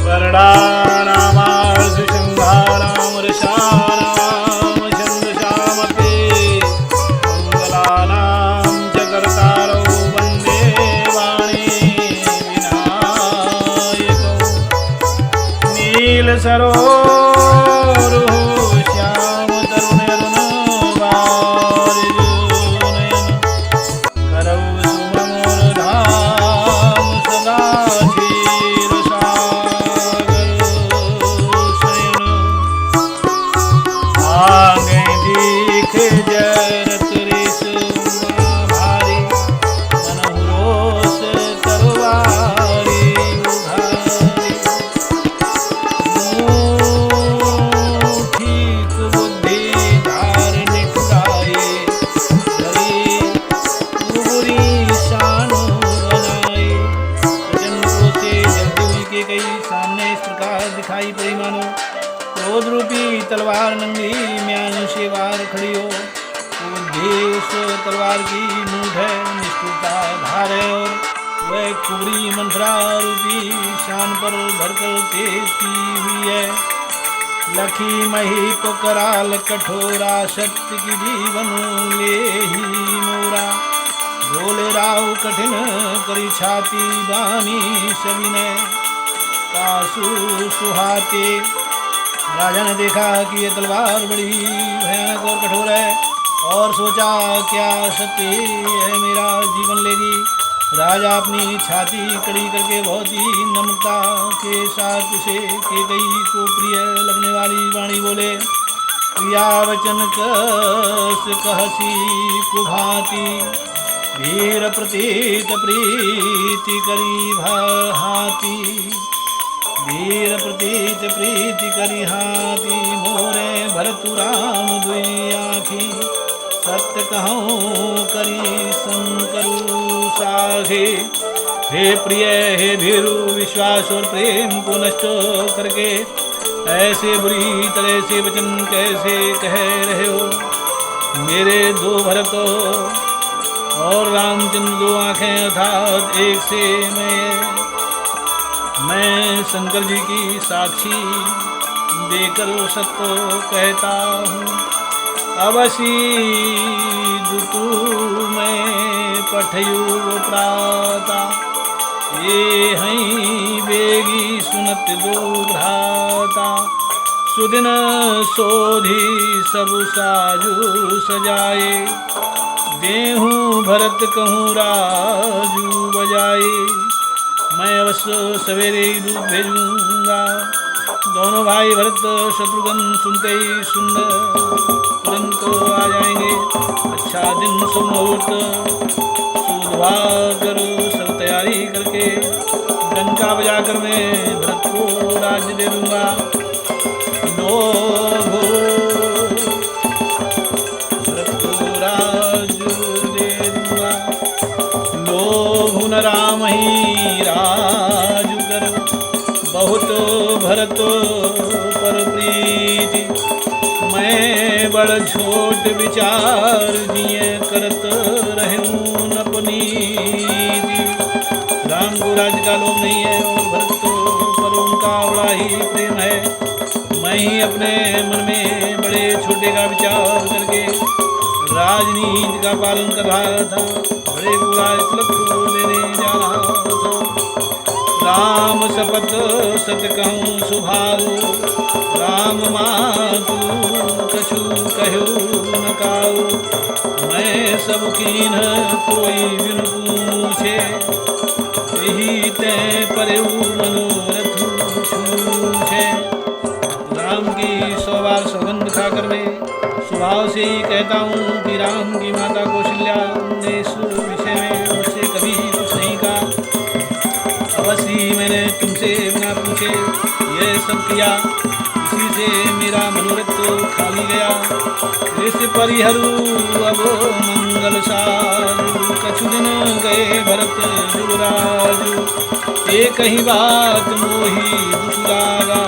वरदानामासु शङ्खानां रसानां छन्दसामपि मङ्गलानां च कर्तारौ वन्दे वाणी विनायकौ नीलसरोरुह श्यामतरुणरुणवारिजोनयन करौ सुममोरधाम सदा क्षीरसागर शयन आगे दीख जरत रेस भारी मनहुरोस तरवारी उधारी ठीक बुद्धि धार निठुराए धरी पूरी शानो बनाए सजन को से जलती हुई के कई सामने इस प्रकार दिखाई पड़ी मानो क्रोध रूपी तलवार नंगी म्यान से वार खड़ी हो उस तलवार की मूठ है निष्ठुरता धार है और वह कुबरी मंथरा रूपी शान पर भरकर चेती हुई है लखी मही पुकराल कठोरा सत्य की जीवन ले ही मोरा बोले राव कठिन करी छाती बानी सभी ने कासु सुहाते। राजा ने देखा कि ये तलवार बड़ी भयानक और कठोर है और सोचा क्या सत्य है मेरा जीवन लेगी। राजा अपनी छाती कड़ी करके बहुत ही नम्रता के साथ उसे केकई को प्रिय लगने वाली वाणी बोले प्रिया वचन कस कहसी कुभाती वीर प्रतीत प्रीति करी भाती वीर प्रतीत प्रीति करी हाथी मोरे भरतु राम दुई आँखी सत्य कहूँ करी शंकरु साहे। हे प्रिय हे भीरु विश्वास और प्रेम को नष्ट करके ऐसे बुरी तरह से वचन कैसे कह रहे हो। मेरे दो भरत और रामचंद्र दो आँखें अर्थात एक से मैं शंकर जी की साक्षी देकर सत्य कहता हूँ। अवसी दुतु में पठयु प्राता ये हई बेगी सुनत दो भ्राता सुदिन सोधी सब साजु सजाए देहूँ भरत कहूँ राजू बजाए। मैं अवश्य सवेरे ही दूध भेजूंगा। दोनों भाई भरत शत्रुघ्न सुनते ही सुंदर तुरंत आ जाएंगे। अच्छा दिन सुमुहूर्त सुधवा कर सब तैयारी करके डंका बजाकर मैं भरत को राज्य दे दूंगा। भरत को राज्य दे दूंगा। लोभ न राम ही राजु कर बहुत भरत पर प्रीति मैं बड़ छोट विचार दिए करत रहूं नपनीति। राम को राज्य का लोभ नहीं है और भरत पर उनका बड़ा ही प्रेम है। मैं ही अपने मन में बड़े छोटे का विचार करके राजनीति का पालन कर रहा था। बड़े को राज तिलक देने जा रहा था। राम शपथ सत्य कहूँ सुभाऊ राम मातु कछु कहो न काऊ। मैं सब कीन कोई बिन पूछे यही ते परऊ मनोरथ छूछे। राम की 100 बार सौगंध खाकर मैं स्वभाव से ही कहता हूँ कि राम की माता कौशल्या ने इस विषय में मुझसे कभी कुछ नहीं कहा। अवश्य मैंने तुमसे बिना पूछे यह सब किया, इसी से मेरा मनोरथ तो खाली गया। इस परिहरु अब मंगल सारु कछु दिन गए भरत जुगराजु। एक ही बात मोही दुख लागा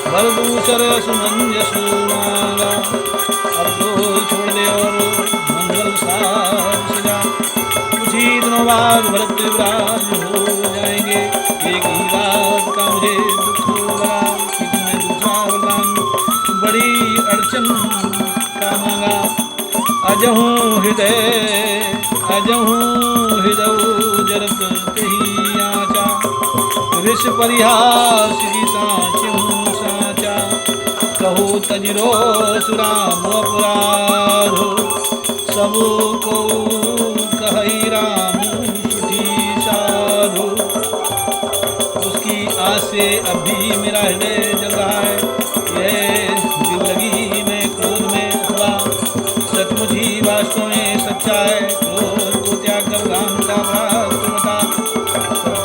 भर दूसर सुमंजस मांगा। अब तो छोड़ दे और मंगल सार सजा। कुछ ही दिनों बाद भरत युवराज हो जाएंगे। एक ही बात का मुझे दुख अजहूँ हृदय जरत कही आचा, ऋष परिहास की साच्यूं साचा, कहो तजरो सुराम अपराधो, सब को कही राम सुठी साधु। उसकी आस से अभी मेरा हृदय जल रहा है, यह दिल लगी में क्रोध में अथवा सचमुच ही वास्तव में सच्चा है। क्रोध को त्याग कर राम का भक्त बता,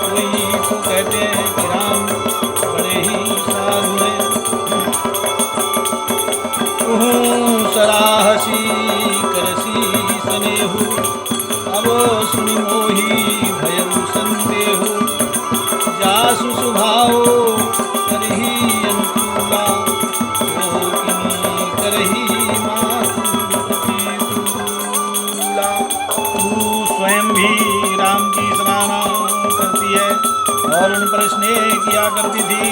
कोई तो कहते हैं कि राम बड़े ही साधु हैं। सराहसी करसी स्नेहु, अब सुनि मोही भयउ संदेहु, जासु सुभाओ करही अनुकूला, शोकिनी करही मातु प्रतिकूला। तू स्वयं भी राम की सराहना करती है और उन पर स्नेह किया करती थी।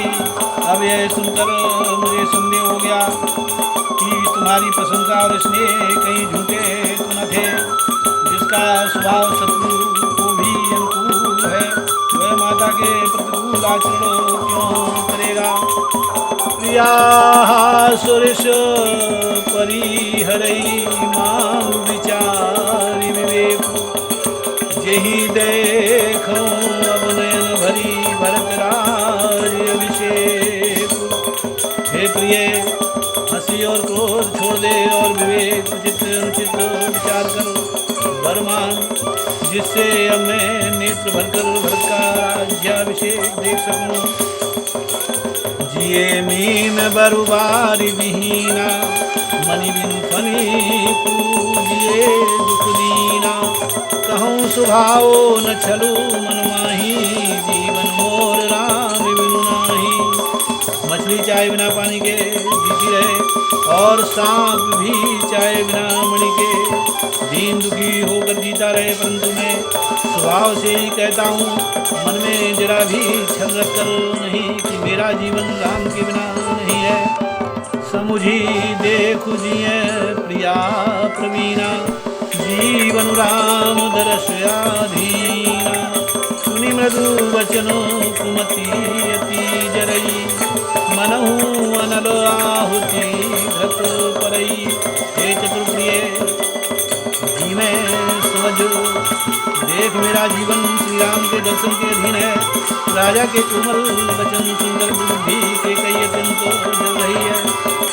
अब यह सुनकर मुझे संदेह हो गया कि तुम्हारी प्रशंसा और स्नेह कहीं झूठे तो न थे। जिसका स्वभाव शत्रु को भी अनुकूल है, वह माता के प्रतिकूल आचरण क्यों करेगा। प्रिया सुरेश परिहरई मांग विचारी विवेक, जेहि देखो अब नयन भरी भरत राज अभिषेक। हे प्रिय, हंसी और क्रोध छोड़ दे और विवेक उचित अनुचित विचार कर वर मांग, जिससे अब मैं नेत्र भरकर भरत का राज्याभिषेक देख सकूं। जिए मीन बरुबारी विहीना, मणि बिन फनी पूजिए दुख दीना। कहूँ सुभाओ न छलू मन माही, जीवन मोर राम बिनु नाही। मछली चाहे बिना पानी के जीती रहे, और सांप भी चाहे बिना मणि के दीन दुखी होकर जीता रहे, परंतु मैं स्वभाव से ही कहता हूँ, मन में जरा भी छल रखकर नहीं कि मेरा जीवन राम के बिना नहीं है। समुझी देखु जिये प्रिया प्रवीणा, जीवन राम दरस आधीना। सुनि मृदु वचन कुमति अति जरई, मनहु अनल आहुति घृत परई। हे चतुर्प्रिय, जी में समझ देख मेरा जीवन श्री राम के दर्शन के अधीन है। राजा के कोमल वचन सुंदर बुद्धि के कई अत्यंत जल रही है,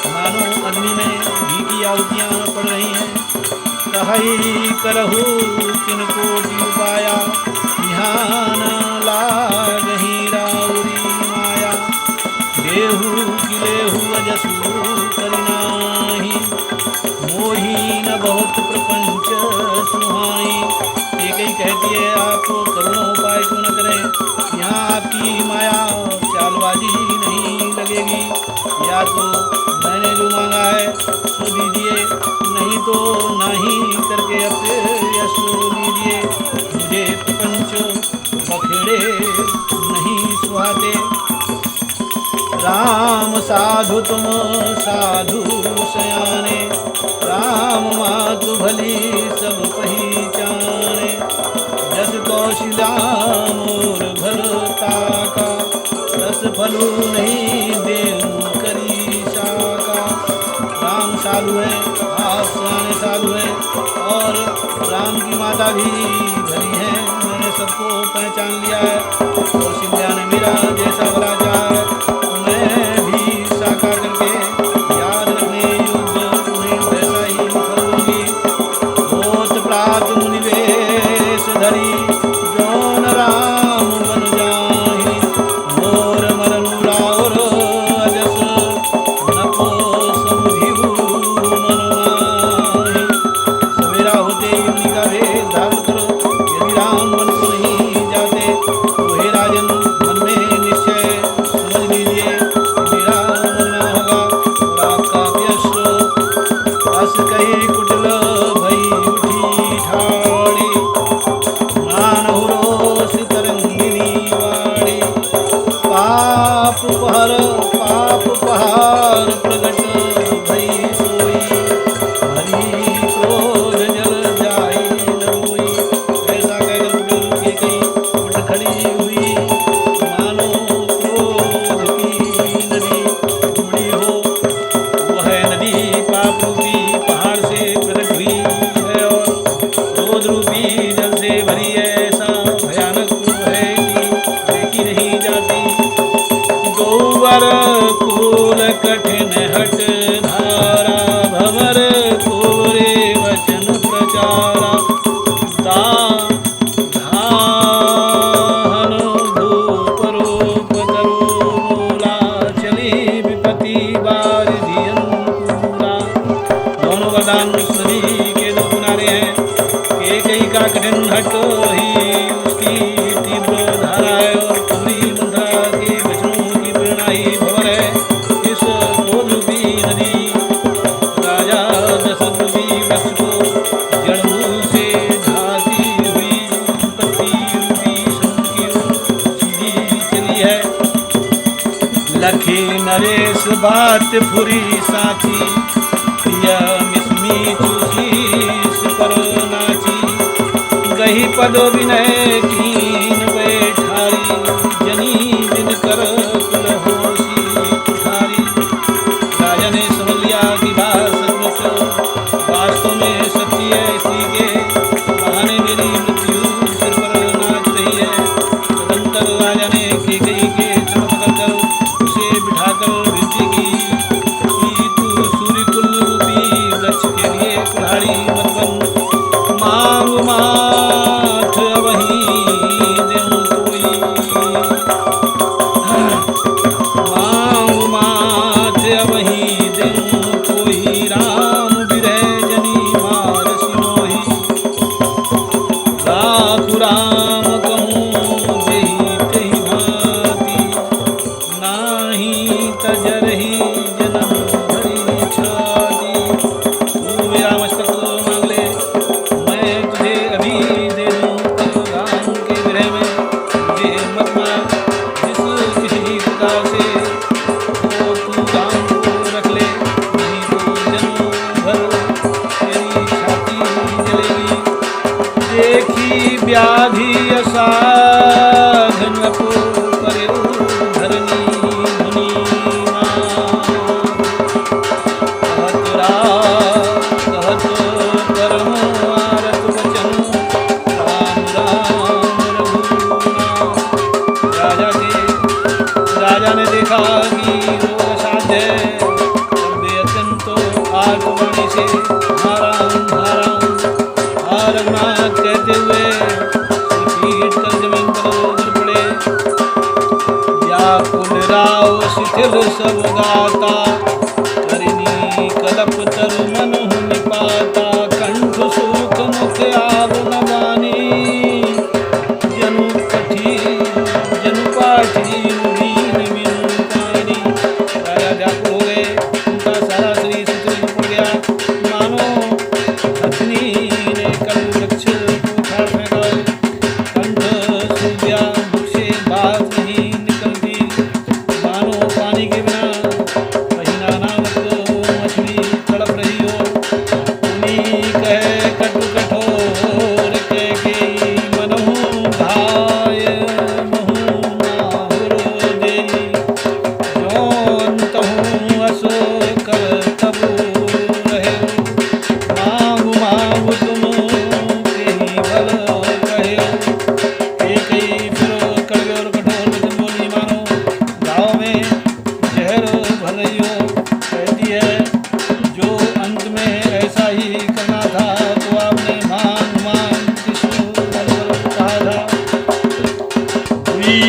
मानो अग्नि में घी की आहुतियाँ पड़ रही हैं। कही करहु किन कोटि उपाया, ध्यान लागहि राउरी माया। देहु किलेहु अजसु करिनाहि, मोही न बहुत प्रपंच सुहाई। एक ही कहती है, आप करोड़ों उपाय क्यों न करें, यहाँ आपकी माया चालबाजी नहीं लगेगी। या तो मैंने जो मांगा है सो दीजिए, नहीं तो नहीं करके अपयश लीजिए। मुझे प्रपंच बखेड़े नहीं सुहाते। राम साधु तुम साधु सयाने, राम मातु भली सब पहचाने। जस कौशिला मोर भरता का, रस फलू नहीं देऊं करी शाका। राम साधु है, आप सयाने साधु हैं, और राम की माता भी भली है। मैंने सबको पहचान लिया है। कौशल्या ने मेरा जैसा भला चाहा है, मैं भी शाखा करके याद रखने योग्य तुम्हें वैसा ही फल दूंगी। होत प्रात मुनिवेश धरी, जौन राम बन जाहि। मोर मरनु राउर अजस, नको समुझिहु मन माहि। सवेरा होते ही उन्हीं का भेष धारण करो, यदि राम बन को नहीं जाते तो हे राजन, मन में निश्चय समझ लीजिए मेरा मरना होगा और आपका यश। हस कही कुटिल भई उठी ठाड़ी, मानहु रोष तरंगिनी वाड़ी। पाप पहार प्रगट भई सोई, हरि क्रोध भवर कूल कठिन हट धारा भवर कोरे वचन प्रचारा धान धूप रूप तरुला चली विपति बारिधि अनुकूला। दोनों वरदान नदी के दो किनारे हैं। एक ही का कठिन हट ही उसकी तीव्र धारा है और पूरी मंथरा के वचनों की प्रेरणा ही भवर है। इस क्रोध रूपी नदी राजा दशरथ रूपी वृक्ष को जड़ मूल से ढाती हुई विपत्ति रूपी समुद्र की ओर सीधी चली है। लखी नरेश बात फुरी साची प्रिया मिसमी चूसीस पर नाची गही पद विनय कीन बैठारी जनी बिन कर कुल होशी कुठारी। राजा ने समझ लिया कि बात सचमुच वास्तव में सच्ची है। स्त्री के बहाने मेरी मृत्यु सिर पर नाच रही है। तदंतर राजा ने कैकेयी के चरण पकड़कर उसे बिठाकर विनती की कि तू सूर्यकुल रूपी वृक्ष के लिए कुल्हाड़ी मत बन। मांग माठ वही देऊं कोई मांग माठ वही देऊं कोई राम विरह जनी मारसी मोही। राखु राम कहूँ देहि तेहि भांति नाही तजरहि जन्म भरी छाती। तू मेरा मस्तक मांग ले मैं तुझे अभी दे दूं राम के विरह में। मुझे मत मार जिस किसी प्रकार से तो तू राम को रख ले नहीं तो जन्मों भर तेरी छाती जलेगी। देखी व्याधि असाधन को करे धरनी धुनी कहत परम आरत वचन राम राम रघुनाम। राजा ने देखा कि रोग असाध्य है। तब वे अत्यंत आर्तवाणी से हाराम हाराम हा रघुनाथ कहते हुए पीट कर जमीन पर गिर पड़े। व्याकुल राव शिथिल सब गाता करिनी कलप तरु मन निपाता। कंठ सुख मुख आव न बानी जनु पाठी लीन बिनु पानी। राजा व्याकुल हो गए। उनका सारा शरीर शिथिल पड़ गया मानो हथनी ने कल वृक्ष को उखाड़ फेंका। कंठ सूख गया मुख से बात नहीं निकलती मानो पानी के बिना महीना नामक मछली तड़प रही हो। उन्हीं कहे कटु कठोर कैकेयी मनहु घाय महु माहुर देई। जौन तहु असो कर तबु रहे मांगु मांगु तुम तेहि भल कहे। कैकेयी फिर कड़वे और कठोर वचन बोली मानो गाँव में जहर भर रही हो। कहती है जो अंत में ऐसा ही करना था तो आपने मांग मांग विष्णु कहा था। हुई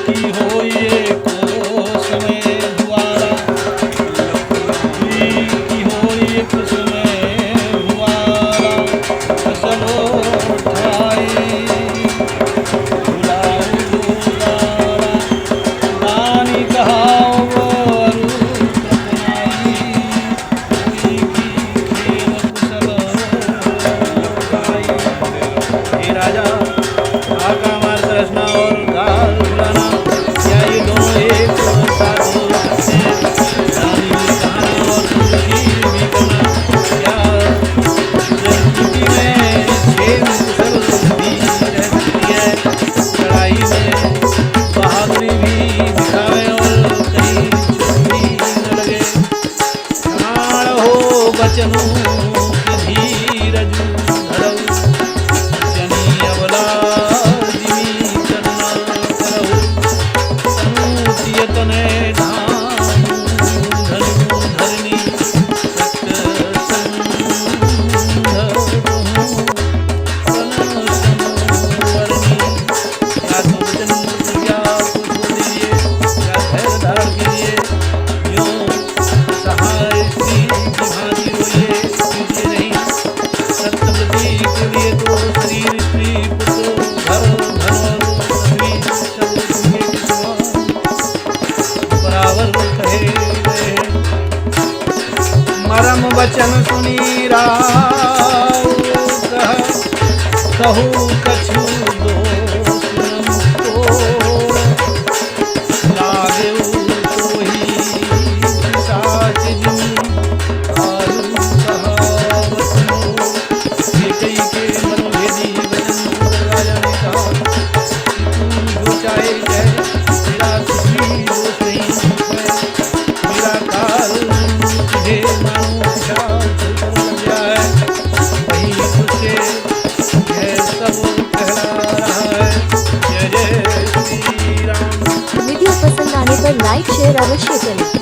की हो ये को समय हुआरा हुई की हो एक समय हुआरा। सब उठाई भुलाऊ दुलारा वचन सुनी राव कहू कछु दोष को लागे तोहि पिशाच जिन आरु कहावत के मन भेदी भजन राजन का तू चाहे जय तेरा सुखी दोष नहीं मेरा काल तुझे मानो लग जाए वही तुझसे यह सब कहला रहा है। जय जय श्री राम। वीडियो पसंद आने पर लाइक शेयर अवश्य करें।